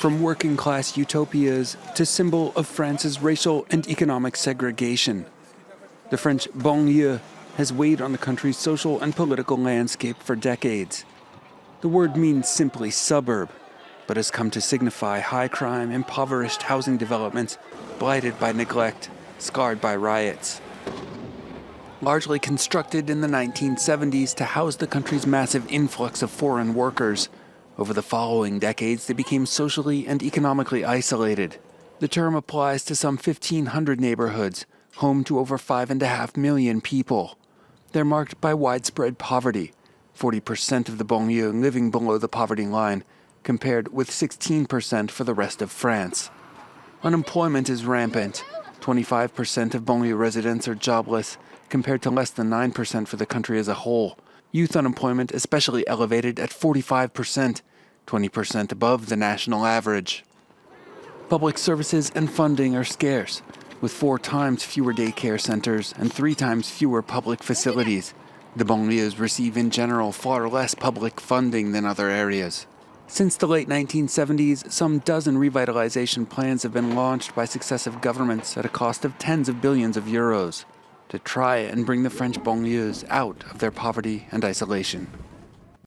from working-class utopias to symbol of France's racial and economic segregation. The French banlieue has weighed on the country's social and political landscape for decades. The word means simply suburb, but has come to signify high crime, impoverished housing developments, blighted by neglect, scarred by riots. Largely constructed in the 1970s to house the country's massive influx of foreign workers, over the following decades they became socially and economically isolated. The term applies to some 1,500 neighborhoods, home to over 5.5 million people. They're marked by widespread poverty, 40% of the banlieue living below the poverty line, compared with 16% for the rest of France. Unemployment is rampant. 25% of banlieue residents are jobless, compared to less than 9% for the country as a whole. Youth unemployment especially elevated at 45%, 20% above the national average. Public services and funding are scarce, with 4 times fewer daycare centers and 3 times fewer public facilities. The banlieues receive in general far less public funding than other areas. Since the late 1970s, some dozen revitalization plans have been launched by successive governments at a cost of tens of billions of euros to try and bring the French banlieues out of their poverty and isolation.